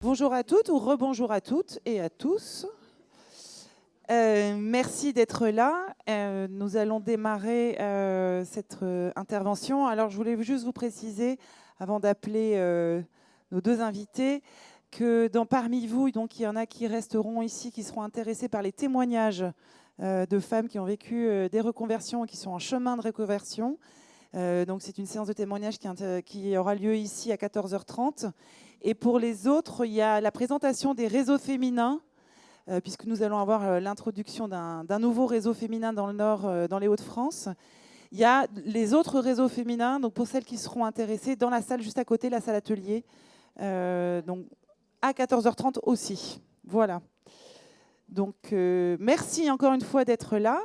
Bonjour à toutes ou rebonjour à toutes et à tous. Merci d'être là. Nous allons démarrer cette intervention. Alors, je voulais juste vous préciser, avant d'appeler nos deux invités, que parmi vous, donc, il y en a qui resteront ici, qui seront intéressés par les témoignages de femmes qui ont vécu des reconversions et qui sont en chemin de reconversion. Donc, c'est une séance de témoignages qui aura lieu ici à 14h30. Et pour les autres, il y a la présentation des réseaux féminins, puisque nous allons avoir l'introduction d'un nouveau réseau féminin dans le Nord, dans les Hauts-de-France. Il y a les autres réseaux féminins, donc pour celles qui seront intéressées, dans la salle juste à côté, la salle atelier, donc à 14h30 aussi. Voilà. Donc, merci encore une fois d'être là.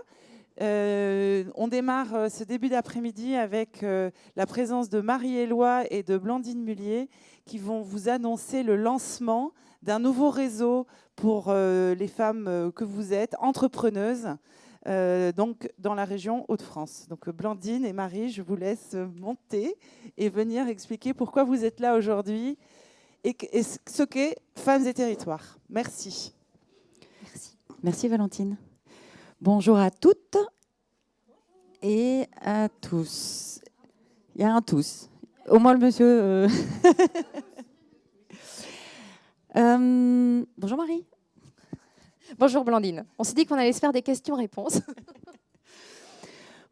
On démarre ce début d'après-midi avec la présence de Marie-Éloi et de Blandine Mullier qui vont vous annoncer le lancement d'un nouveau réseau pour les femmes que vous êtes, entrepreneuses, donc dans la région Hauts-de-France. Donc Blandine et Marie, je vous laisse monter et venir expliquer pourquoi vous êtes là aujourd'hui et ce qu'est Femmes et Territoires. Merci. Merci Valentine. Bonjour à toutes et à tous. Il y a un tous. Au moins le monsieur. Bonjour Marie. Bonjour Blandine. On s'est dit qu'on allait se faire des questions-réponses.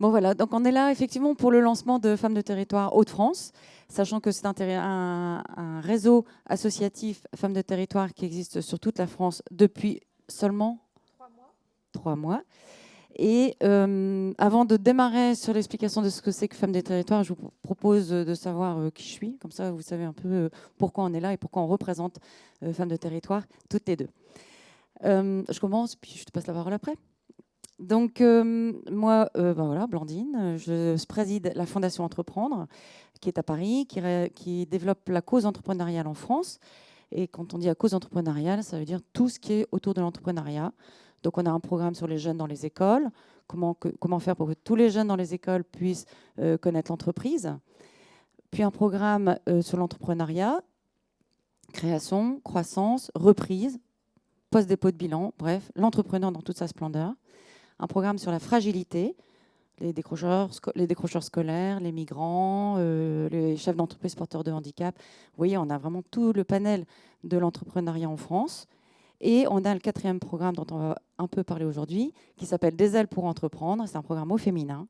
Bon voilà, donc on est là effectivement pour le lancement de Femmes de Territoire Hauts-de-France, sachant que c'est un réseau associatif Femmes de Territoire qui existe sur toute la France depuis seulement 3 mois. Et avant de démarrer sur l'explication de ce que c'est que Femmes des Territoires, je vous propose de savoir qui je suis. Comme ça, vous savez un peu pourquoi on est là et pourquoi on représente Femmes de Territoire, toutes les deux. Je commence, puis je te passe la parole après. Donc, moi, voilà, Blandine, je préside la Fondation Entreprendre, qui est à Paris, qui développe la cause entrepreneuriale en France. Et quand on dit la cause entrepreneuriale, ça veut dire tout ce qui est autour de l'entrepreneuriat. Donc, on a un programme sur les jeunes dans les écoles, comment faire pour que tous les jeunes dans les écoles puissent connaître l'entreprise. Puis un programme sur l'entrepreneuriat, création, croissance, reprise, post-dépôt de bilan, bref, l'entrepreneur dans toute sa splendeur. Un programme sur la fragilité, les décrocheurs scolaires, les migrants, les chefs d'entreprise porteurs de handicap. Vous voyez, on a vraiment tout le panel de l'entrepreneuriat en France. Et on a le 4e programme dont on va un peu parler aujourd'hui, qui s'appelle Des ailes pour entreprendre. C'est un programme au féminin.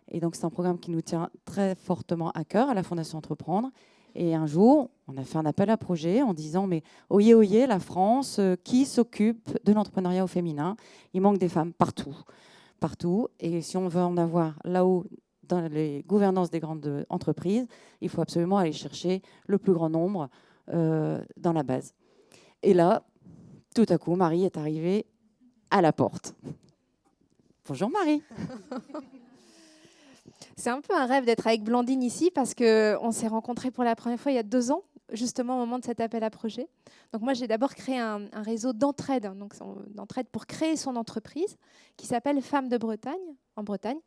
Et donc, c'est un programme qui nous tient très fortement à cœur à la Fondation Entreprendre. Et un jour, on a fait un appel à projet en disant « Mais oyez, oyez, la France, qui s'occupe de l'entrepreneuriat au féminin ? Il manque des femmes partout. Partout. Et si on veut en avoir là-haut, dans les gouvernances des grandes entreprises, il faut absolument aller chercher le plus grand nombre dans la base. » Et là, tout à coup, Marie est arrivée à la porte. Bonjour Marie. C'est un peu un rêve d'être avec Blandine ici parce qu'on s'est rencontrés pour la première fois il y a 2 ans, justement au moment de cet appel à projet. Donc moi, j'ai d'abord créé un réseau d'entraide, donc d'entraide pour créer son entreprise qui s'appelle Femmes de Bretagne, en Bretagne.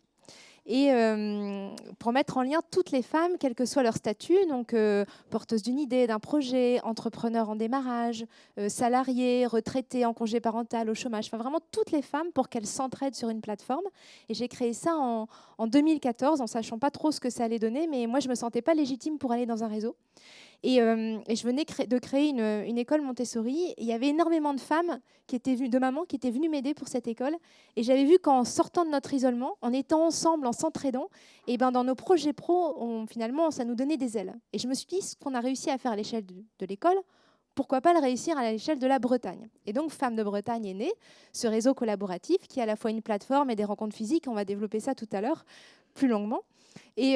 Et pour mettre en lien toutes les femmes, quel que soit leur statut, donc porteuses d'une idée, d'un projet, entrepreneurs en démarrage, salariés, retraités en congé parental, au chômage, enfin vraiment toutes les femmes pour qu'elles s'entraident sur une plateforme. Et j'ai créé ça en 2014, en sachant pas trop ce que ça allait donner, mais moi je me sentais pas légitime pour aller dans un réseau. Et je venais de créer une école Montessori. Il y avait énormément de femmes, de mamans, qui étaient venues m'aider pour cette école. Et j'avais vu qu'en sortant de notre isolement, en étant ensemble, en s'entraidant, et ben dans nos projets pro, finalement, ça nous donnait des ailes. Et je me suis dit, ce qu'on a réussi à faire à l'échelle de l'école, pourquoi pas le réussir à l'échelle de la Bretagne. Et donc, Femmes de Bretagne est né, ce réseau collaboratif qui est à la fois une plateforme et des rencontres physiques. On va développer ça tout à l'heure, plus longuement. Et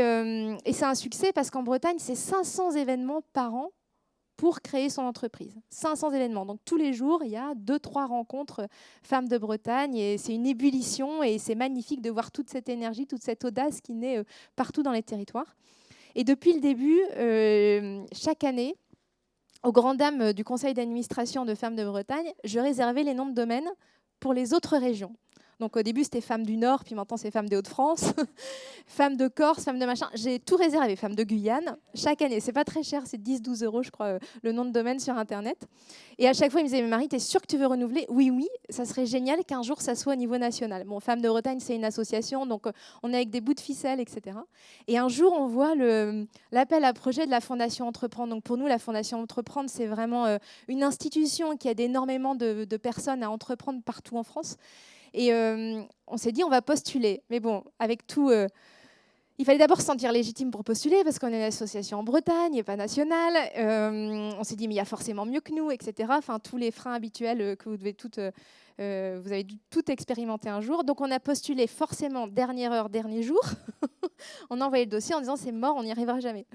c'est un succès parce qu'en Bretagne, c'est 500 événements par an pour créer son entreprise. 500 événements. Donc tous les jours, il y a 2-3 rencontres Femmes de Bretagne et c'est une ébullition et c'est magnifique de voir toute cette énergie, toute cette audace qui naît partout dans les territoires. Et depuis le début, chaque année, aux grandes dames du conseil d'administration de Femmes de Bretagne, je réservais les noms de domaines pour les autres régions. Donc au début, c'était femmes du Nord, puis maintenant, c'est femmes des Hauts-de-France, femmes de Corse, femmes de machin. J'ai tout réservé, femmes de Guyane, chaque année. C'est pas très cher, c'est 10-12 euros, je crois, le nom de domaine sur Internet. Et à chaque fois, ils me disaient, mais Marie, t'es sûre que tu veux renouveler? Oui, oui, ça serait génial qu'un jour, ça soit au niveau national. Bon, Femmes de Bretagne, c'est une association, donc on est avec des bouts de ficelle, etc. Et un jour, on voit l'appel à projet de la Fondation Entreprendre. Donc pour nous, la Fondation Entreprendre, c'est vraiment une institution qui aide énormément de personnes à entreprendre partout en France. Et on s'est dit, on va postuler. Mais bon, avec tout... il fallait d'abord se sentir légitime pour postuler, parce qu'on est une association en Bretagne et pas nationale. On s'est dit, mais il y a forcément mieux que nous, etc. Enfin, tous les freins habituels que vous devez toutes... vous avez dû tout expérimenter un jour. Donc on a postulé forcément dernière heure, dernier jour. On a envoyé le dossier en disant, c'est mort, on n'y arrivera jamais.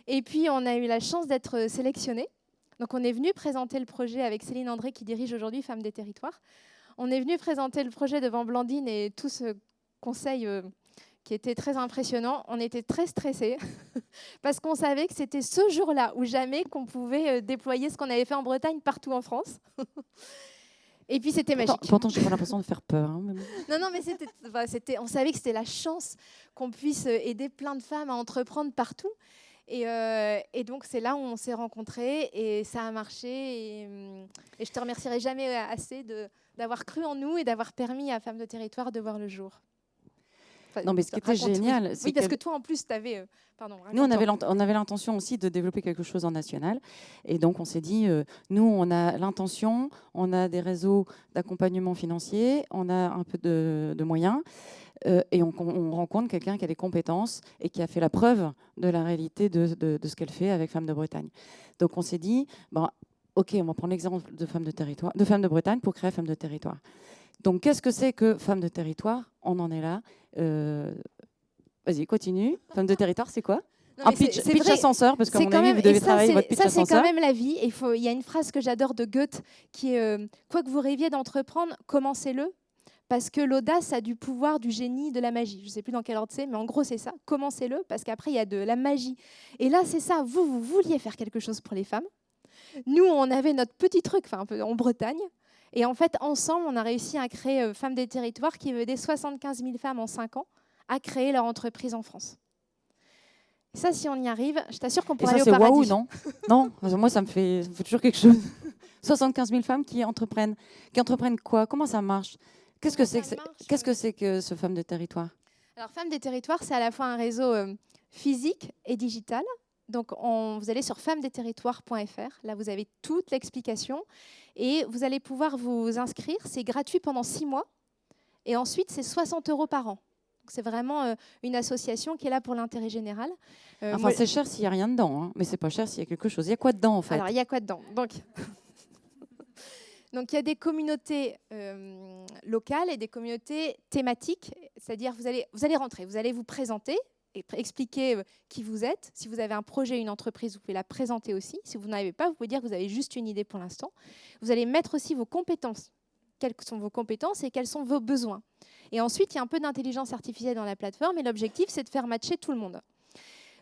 Et puis on a eu la chance d'être sélectionnés. Donc on est venu présenter le projet avec Céline André, qui dirige aujourd'hui Femmes des Territoires. On est venu présenter le projet devant Blandine et tout ce conseil qui était très impressionnant. On était très stressés parce qu'on savait que c'était ce jour-là ou jamais qu'on pouvait déployer ce qu'on avait fait en Bretagne partout en France. Et puis c'était magique. Pourtant, j'ai pas l'impression de faire peur. Hein, mais... Non, mais on savait que c'était la chance qu'on puisse aider plein de femmes à entreprendre partout. Et donc, c'est là où on s'est rencontrés et ça a marché. Et je te remercierai jamais assez d'avoir cru en nous et d'avoir permis à Femmes de Territoire de voir le jour. Enfin, non, mais ce qui était génial, oui, parce que toi, en plus, tu avais... Nous, on avait l'intention aussi de développer quelque chose en national. Et donc, on s'est dit, nous, on a l'intention, on a des réseaux d'accompagnement financier, on a un peu de moyens. Et on rencontre quelqu'un qui a des compétences et qui a fait la preuve de la réalité de ce qu'elle fait avec Femmes de Bretagne. Donc, on s'est dit, OK, on va prendre l'exemple de Femmes de Bretagne pour créer Femmes de Territoire. Donc, qu'est-ce que c'est que Femmes de Territoire? On en est là. Vas-y, continue. Femmes de Territoire, c'est quoi? Non, un pitch ascenseur, parce qu'à mon avis, vous devez travailler votre pitch ascenseur. Ça, c'est quand même la vie. Il y a une phrase que j'adore de Goethe qui est « Quoi que vous rêviez d'entreprendre, commencez-le ». Parce que l'audace a du pouvoir, du génie, de la magie. Je ne sais plus dans quel ordre c'est, mais en gros, c'est ça. Commencez-le, parce qu'après, il y a de la magie. Et là, c'est ça. Vous vouliez faire quelque chose pour les femmes. Nous, on avait notre petit truc, un peu en Bretagne. Et en fait, ensemble, on a réussi à créer Femmes des Territoires, qui veut aider 75 000 femmes en 5 ans à créer leur entreprise en France. Et ça, si on y arrive, je t'assure qu'on pourra aller au paradis. Waouh, non? Non, moi, ça me fait toujours quelque chose. 75 000 femmes qui entreprennent. Qui entreprennent quoi? Comment ça marche? Qu'est-ce que c'est que ce Femmes de Territoire? Alors, Femmes des Territoires, c'est à la fois un réseau physique et digital. Donc, vous allez sur femmesdesterritoires.fr. Là, vous avez toute l'explication. Et vous allez pouvoir vous inscrire. C'est gratuit pendant 6 mois. Et ensuite, c'est 60 € par an. C'est vraiment une association qui est là pour l'intérêt général. Enfin, c'est cher s'il n'y a rien dedans. Hein. Mais c'est pas cher s'il y a quelque chose. Il y a quoi dedans, en fait? Alors, il y a quoi dedans? Donc, il y a des communautés locales et des communautés thématiques. C'est-à-dire, vous allez rentrer, vous allez vous présenter et expliquer qui vous êtes. Si vous avez un projet, une entreprise, vous pouvez la présenter aussi. Si vous n'en avez pas, vous pouvez dire que vous avez juste une idée pour l'instant. Vous allez mettre aussi vos compétences. Quelles sont vos compétences et quels sont vos besoins. Et ensuite, il y a un peu d'intelligence artificielle dans la plateforme et l'objectif, c'est de faire matcher tout le monde.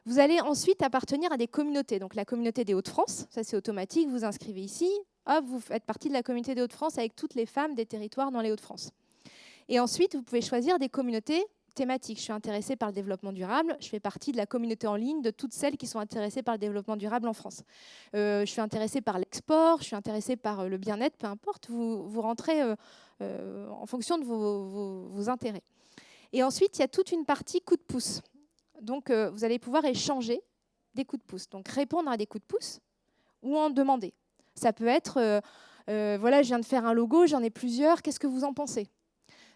Vous allez ensuite appartenir à des communautés. Donc, la communauté des Hauts-de-France, ça c'est automatique, vous vous inscrivez ici. Hop, vous faites partie de la communauté des Hauts-de-France avec toutes les femmes des territoires dans les Hauts-de-France. Et ensuite, vous pouvez choisir des communautés thématiques. Je suis intéressée par le développement durable. Je fais partie de la communauté en ligne de toutes celles qui sont intéressées par le développement durable en France. Je suis intéressée par l'export, je suis intéressée par le bien-être, peu importe. Vous rentrez en fonction de vos intérêts. Et ensuite, il y a toute une partie coup de pouce. Donc, vous allez pouvoir échanger des coups de pouce. Donc, répondre à des coups de pouce ou en demander. Ça peut être, voilà, je viens de faire un logo, j'en ai plusieurs, qu'est-ce que vous en pensez?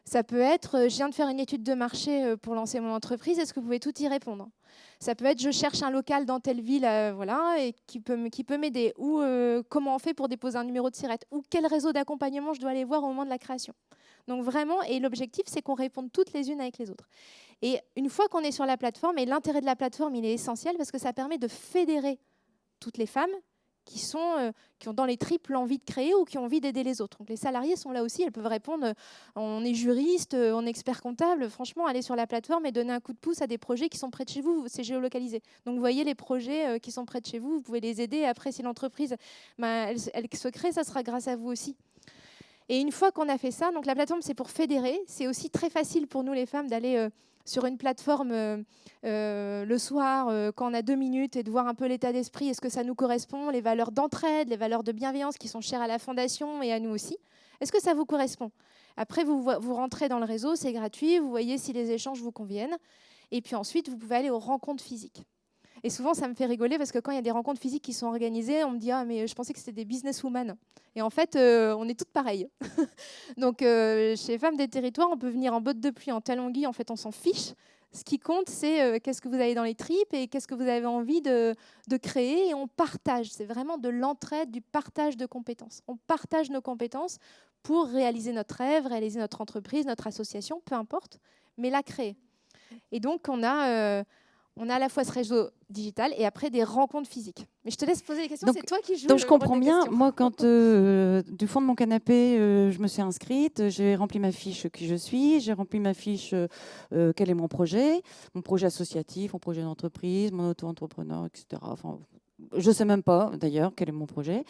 Ça peut être, je viens de faire une étude de marché pour lancer mon entreprise, est-ce que vous pouvez tout y répondre? Ça peut être, je cherche un local dans telle ville, voilà, et qui peut m'aider. Ou comment on fait pour déposer un numéro de SIRET? Ou quel réseau d'accompagnement je dois aller voir au moment de la création? Donc vraiment, et l'objectif, c'est qu'on réponde toutes les unes avec les autres. Et une fois qu'on est sur la plateforme, et l'intérêt de la plateforme, il est essentiel parce que ça permet de fédérer toutes les femmes qui ont dans les tripes l'envie de créer ou qui ont envie d'aider les autres. Donc les salariés sont là aussi, elles peuvent répondre, on est juriste, on est expert comptable, franchement, allez sur la plateforme et donner un coup de pouce à des projets qui sont près de chez vous, c'est géolocalisé. Donc vous voyez les projets qui sont près de chez vous, vous pouvez les aider, après si l'entreprise elle se crée, ça sera grâce à vous aussi. Et une fois qu'on a fait ça, donc la plateforme, c'est pour fédérer. C'est aussi très facile pour nous, les femmes, d'aller sur une plateforme le soir, quand on a 2 minutes, et de voir un peu l'état d'esprit, est-ce que ça nous correspond, les valeurs d'entraide, les valeurs de bienveillance qui sont chères à la Fondation et à nous aussi. Est-ce que ça vous correspond? Après, vous rentrez dans le réseau, c'est gratuit, vous voyez si les échanges vous conviennent. Et puis ensuite, vous pouvez aller aux rencontres physiques. Et souvent, ça me fait rigoler parce que quand il y a des rencontres physiques qui sont organisées, on me dit « Ah, mais je pensais que c'était des businesswomen ». Et en fait, on est toutes pareilles. Donc, chez Femmes des Territoires, on peut venir en botte de pluie, en talons-aiguilles, en fait, on s'en fiche. Ce qui compte, c'est qu'est-ce que vous avez dans les tripes et qu'est-ce que vous avez envie de créer. Et on partage. C'est vraiment de l'entraide, du partage de compétences. On partage nos compétences pour réaliser notre rêve, réaliser notre entreprise, notre association, peu importe, mais la créer. Et donc, on a à la fois ce réseau digital et après des rencontres physiques. Mais je te laisse poser les questions, c'est toi qui joues. Donc je comprends bien, moi quand du fond de mon canapé, je me suis inscrite, j'ai rempli ma fiche qui je suis, j'ai rempli ma fiche quel est mon projet associatif, mon projet d'entreprise, mon auto-entrepreneur, etc. Enfin, je ne sais même pas d'ailleurs quel est mon projet.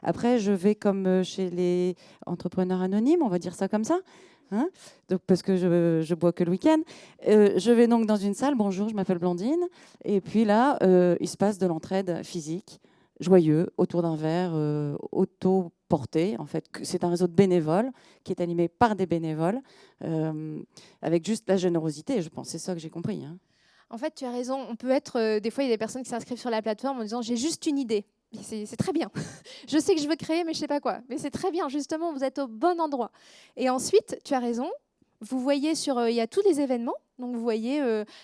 Après, je vais comme chez les entrepreneurs anonymes, on va dire ça comme ça. Hein, donc, parce que je bois que le week-end. Je vais donc dans une salle, bonjour, je m'appelle Blandine. Et puis là, il se passe de l'entraide physique, joyeux, autour d'un verre, auto-porté. En fait, c'est un réseau de bénévoles qui est animé par des bénévoles, avec juste la générosité, je pense. C'est ça que j'ai compris. Hein. En fait, tu as raison. On peut être, des fois, il y a des personnes qui s'inscrivent sur la plateforme en disant « j'ai juste une idée ». C'est très bien. Je sais que je veux créer, mais je ne sais pas quoi. Mais c'est très bien, justement, vous êtes au bon endroit. Et ensuite, tu as raison, vous voyez il y a tous les événements. Donc, vous voyez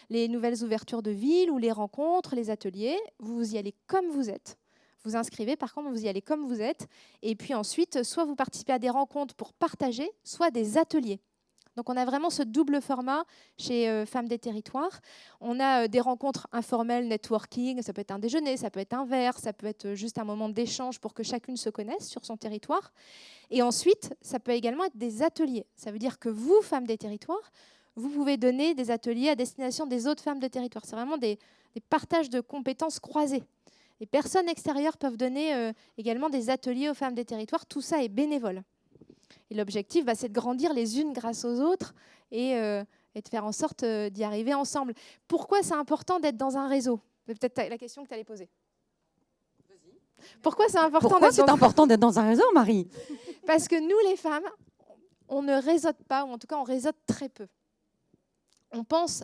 les nouvelles ouvertures de villes ou les rencontres, les ateliers. Vous y allez comme vous êtes. Vous inscrivez, par contre, vous y allez comme vous êtes. Et puis ensuite, soit vous participez à des rencontres pour partager, soit des ateliers. Donc, on a vraiment ce double format chez Femmes des Territoires. On a des rencontres informelles, networking, ça peut être un déjeuner, ça peut être un verre, ça peut être juste un moment d'échange pour que chacune se connaisse sur son territoire. Et ensuite, ça peut également être des ateliers. Ça veut dire que vous, Femmes des Territoires, vous pouvez donner des ateliers à destination des autres femmes de territoire. C'est vraiment des partages de compétences croisés. Les personnes extérieures peuvent donner également des ateliers aux Femmes des Territoires. Tout ça est bénévole. Et l'objectif, c'est de grandir les unes grâce aux autres et de faire en sorte d'y arriver ensemble. Pourquoi c'est important d'être dans un réseau? C'est peut-être la question que tu allais poser. Pourquoi c'est important d'être dans un réseau, Marie? Parce que nous, les femmes, on ne réseaute pas, ou en tout cas, on réseaute très peu. On pense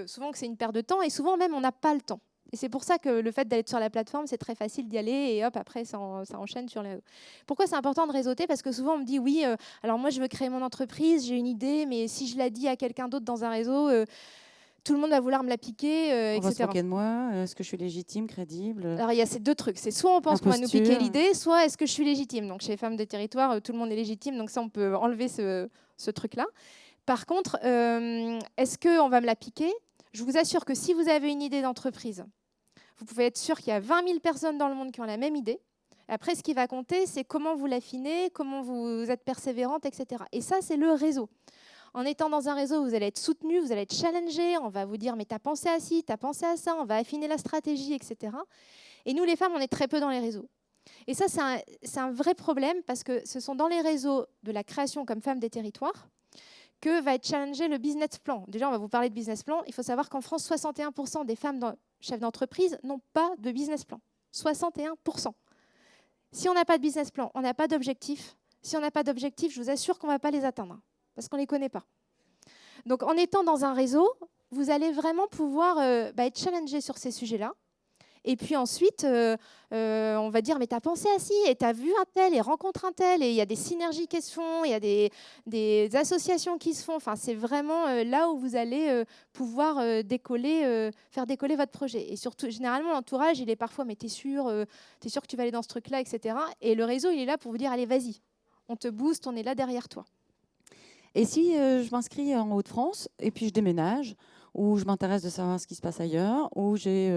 souvent que c'est une perte de temps et souvent même, on n'a pas le temps. Et c'est pour ça que le fait d'aller sur la plateforme, c'est très facile d'y aller et hop, après, ça enchaîne sur les... Pourquoi c'est important de réseauter? Parce que souvent, on me dit, oui, alors moi, je veux créer mon entreprise, j'ai une idée, mais si je la dis à quelqu'un d'autre dans un réseau, tout le monde va vouloir me la piquer, etc. On va se moquer de moi. Est-ce que je suis légitime, crédible? Alors, il y a ces deux trucs. C'est soit on pense qu'on va nous piquer l'idée, soit est-ce que je suis légitime? Donc, chez Femmes des Territoires, tout le monde est légitime, donc ça, on peut enlever ce truc-là. Par contre, est-ce qu'on va me la piquer? Je vous assure que si vous avez une idée d'entreprise, vous pouvez être sûr qu'il y a 20 000 personnes dans le monde qui ont la même idée. Après, ce qui va compter, c'est comment vous l'affinez, comment vous êtes persévérante, etc. Et ça, c'est le réseau. En étant dans un réseau, vous allez être soutenu, vous allez être challengé, on va vous dire « mais tu as pensé à ci, tu as pensé à ça », on va affiner la stratégie, etc. Et nous, les femmes, on est très peu dans les réseaux. Et ça, c'est un vrai problème parce que ce sont dans les réseaux de la création comme Femmes des Territoires que va être challengé le business plan. Déjà, on va vous parler de business plan. Il faut savoir qu'en France, 61% des femmes chefs d'entreprise n'ont pas de business plan. 61%. Si on n'a pas de business plan, on n'a pas d'objectif. Si on n'a pas d'objectif, je vous assure qu'on ne va pas les atteindre parce qu'on ne les connaît pas. Donc, en étant dans un réseau, vous allez vraiment pouvoir être challengé sur ces sujets-là. Et puis ensuite, on va dire, mais tu as pensé à ci, et tu as vu un tel, et rencontre un tel, et il y a des synergies qui se font, il y a des associations qui se font. Enfin, c'est vraiment là où vous allez pouvoir faire décoller votre projet. Et surtout, généralement, l'entourage, il est parfois, mais tu es sûr que tu vas aller dans ce truc-là, etc. Et le réseau, il est là pour vous dire, allez, vas-y, on te booste, on est là derrière toi. Et si je m'inscris en Hauts-de-France, et puis je déménage, ou je m'intéresse de savoir ce qui se passe ailleurs, ou j'ai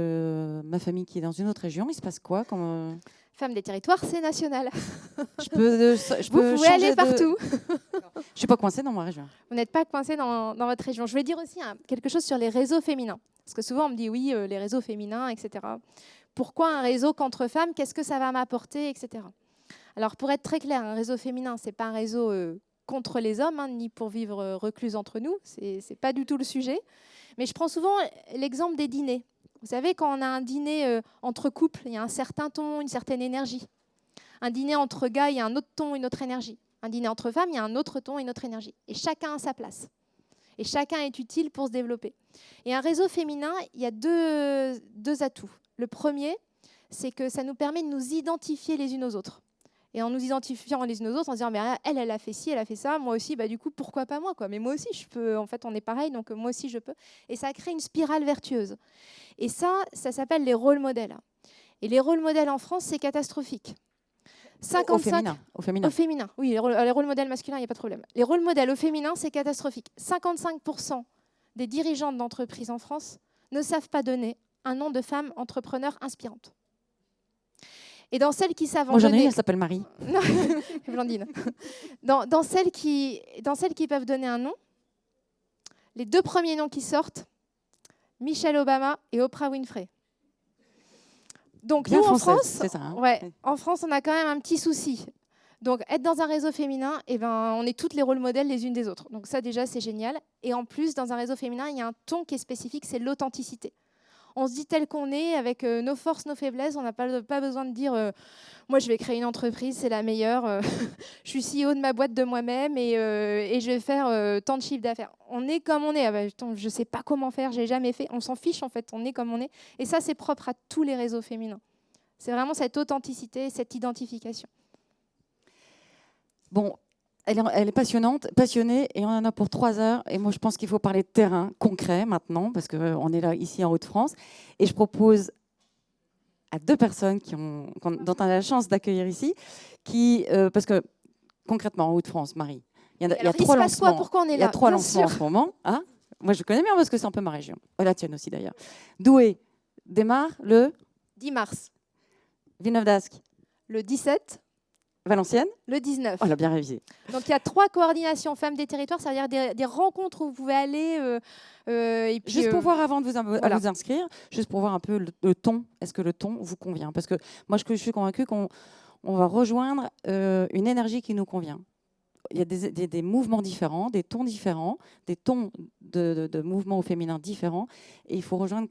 ma famille qui est dans une autre région, il se passe quoi comme Femmes des Territoires, c'est national. Je Vous pouvez aller partout. Je ne suis pas coincée dans ma région. Vous n'êtes pas coincée dans votre région. Je voulais dire aussi quelque chose sur les réseaux féminins. Parce que souvent, on me dit, oui, les réseaux féminins, etc. Pourquoi un réseau qu'entre femmes? Qu'est-ce que ça va m'apporter, etc. Alors pour être très clair, un réseau féminin, c'est pas un réseau contre les hommes, hein, ni pour vivre reclus entre nous, c'est pas du tout le sujet. Mais je prends souvent l'exemple des dîners. Vous savez, quand on a un dîner entre couples, il y a un certain ton, une certaine énergie. Un dîner entre gars, il y a un autre ton, une autre énergie. Un dîner entre femmes, il y a un autre ton, une autre énergie. Et chacun a sa place. Et chacun est utile pour se développer. Et un réseau féminin, il y a deux atouts. Le premier, c'est que ça nous permet de nous identifier les unes aux autres. Et en nous identifiant les unes aux autres, en se disant, mais elle a fait ci, elle a fait ça, moi aussi, du coup, pourquoi pas moi quoi. Mais moi aussi, je peux. En fait, on est pareil, donc moi aussi, je peux. Et ça crée une spirale vertueuse. Et ça s'appelle les rôles modèles. Et les rôles modèles en France, c'est catastrophique. 55... Au féminin. Au féminin, oui, les rôles modèles masculins, il n'y a pas de problème. Les rôles modèles au féminin, c'est catastrophique. 55% des dirigeantes d'entreprises en France ne savent pas donner un nom de femme entrepreneur inspirante. Et dans celles qui savent en Moi, j'en ai donner... une, elle s'appelle Marie. Non, Blandine. Dans celles qui peuvent donner un nom, les 2 premiers noms qui sortent, Michelle Obama et Oprah Winfrey. Donc Bien nous, française, en France, c'est ça, hein. ouais, en France, on a quand même un petit souci. Donc être dans un réseau féminin, on est toutes les rôles modèles les unes des autres. Donc ça déjà, c'est génial. Et en plus, dans un réseau féminin, il y a un ton qui est spécifique, c'est l'authenticité. On se dit tel qu'on est, avec nos forces, nos faiblesses. On n'a pas besoin de dire moi, je vais créer une entreprise, c'est la meilleure. Je suis CEO de ma boîte de moi-même et je vais faire tant de chiffre d'affaires. On est comme on est. Je ne sais pas comment faire, je n'ai jamais fait. On s'en fiche, en fait. On est comme on est. Et ça, c'est propre à tous les réseaux féminins. C'est vraiment cette authenticité, cette identification. Bon, elle est passionnée, et on en a pour 3 heures. Et moi, je pense qu'il faut parler de terrain concret maintenant, parce qu'on est là, ici, en Hauts-de-France. Et je propose à 2 personnes dont on a la chance d'accueillir ici, parce que, concrètement, en Hauts-de-France, Marie, il y a 3 lancements. Pourquoi on est là? Il y a 3 lancements en ce moment. Hein, moi, je connais bien, parce que c'est un peu ma région. La tienne aussi, d'ailleurs. Douai démarre le 10 mars. Villeneuve d'Ascq. Le 17. Valenciennes. Le 19. On l'a bien révisé. Donc il y a 3 coordinations femmes des territoires, ça veut dire des rencontres où vous pouvez aller. Et puis, juste pour voir avant de vous inscrire, juste pour voir un peu le ton. Est-ce que le ton vous convient? Parce que moi, je suis convaincue qu'on va rejoindre une énergie qui nous convient. Il y a des mouvements différents, des tons différents, des tons de mouvements au féminin différents. Et il faut rejoindre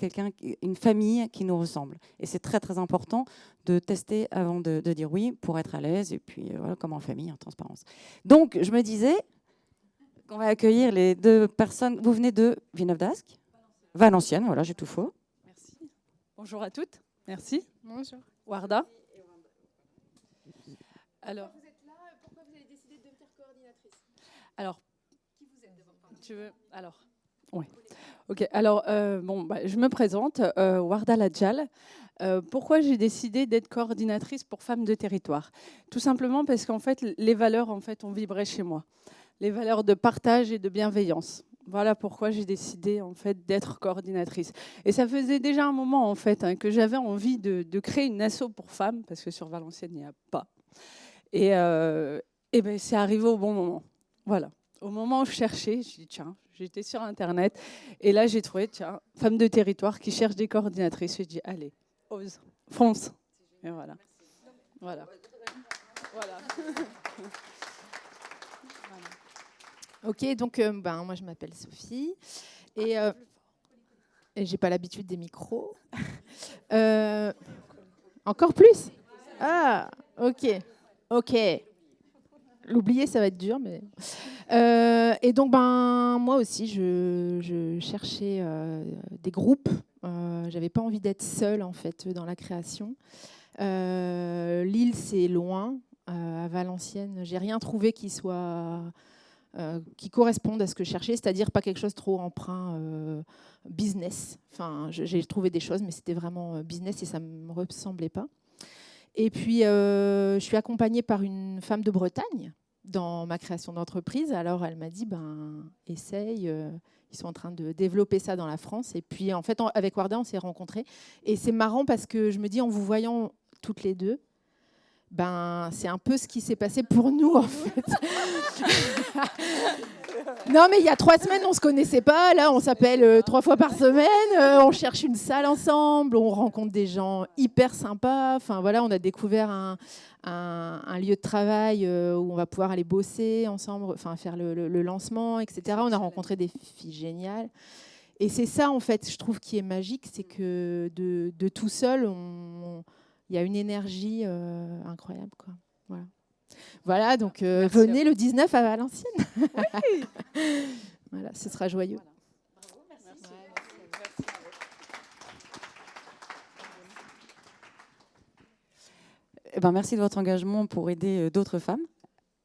une famille qui nous ressemble. Et c'est très, très important de tester avant de dire oui pour être à l'aise. Et puis, voilà, comme en famille, en transparence. Donc, je me disais qu'on va accueillir les 2 personnes. Vous venez de Villeneuve d'Ascq? Valenciennes, voilà, j'ai tout faux. Merci. Bonjour à toutes. Merci. Bonjour. Warda. Alors, pourquoi vous avez décidé de devenir coordinatrice? alors, Qui vous êtes d'abord? tu veux alors, oui. Ok. Alors, je me présente, Warda Ladjal. Pourquoi j'ai décidé d'être coordinatrice pour Femmes de Territoire? Tout simplement parce qu'en fait, les valeurs ont vibré chez moi. Les valeurs de partage et de bienveillance. Voilà pourquoi j'ai décidé en fait d'être coordinatrice. Et ça faisait déjà un moment en fait que j'avais envie de créer une asso pour femmes, parce que sur Valenciennes il n'y a pas. Et ben, c'est arrivé au bon moment. Voilà. Au moment où je cherchais, je dis tiens, j'étais sur Internet et là j'ai trouvé tiens, Femmes de Territoire qui cherchent des coordinatrices. J'ai dit allez, ose, fonce. Et voilà. Voilà. Voilà. Ok, donc moi je m'appelle Sophie et j'ai pas l'habitude des micros. Encore plus? Ah, ok. L'oublier, ça va être dur, mais et donc moi aussi je cherchais des groupes. J'avais pas envie d'être seule en fait dans la création. Lille c'est loin. À Valenciennes, j'ai rien trouvé qui corresponde à ce que je cherchais, c'est-à-dire pas quelque chose trop emprunt business. Enfin, j'ai trouvé des choses, mais c'était vraiment business et ça ne me ressemblait pas. Et puis, je suis accompagnée par une femme de Bretagne dans ma création d'entreprise. Alors, elle m'a dit, essaye. Ils sont en train de développer ça dans la France. Et puis, en fait, avec Warda, on s'est rencontrés. Et c'est marrant parce que je me dis, en vous voyant toutes les deux, c'est un peu ce qui s'est passé pour nous, en fait. Non, mais il y a 3 semaines, on ne se connaissait pas. Là, on s'appelle 3 fois par semaine. On cherche une salle ensemble. On rencontre des gens hyper sympas. Enfin, voilà, on a découvert un lieu de travail où on va pouvoir aller bosser ensemble, enfin, faire le lancement, etc. On a rencontré des filles géniales. Et c'est ça, en fait, je trouve, qui est magique. C'est que de tout seul, il y a une énergie incroyable, quoi. Voilà. Voilà, donc venez le 19 à Valenciennes. Oui. Voilà, ce sera joyeux. Eh ben, merci de votre engagement pour aider d'autres femmes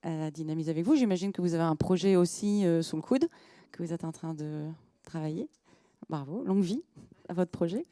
à dynamiser avec vous. J'imagine que vous avez un projet aussi sous le coude, que vous êtes en train de travailler. Bravo, longue vie à votre projet.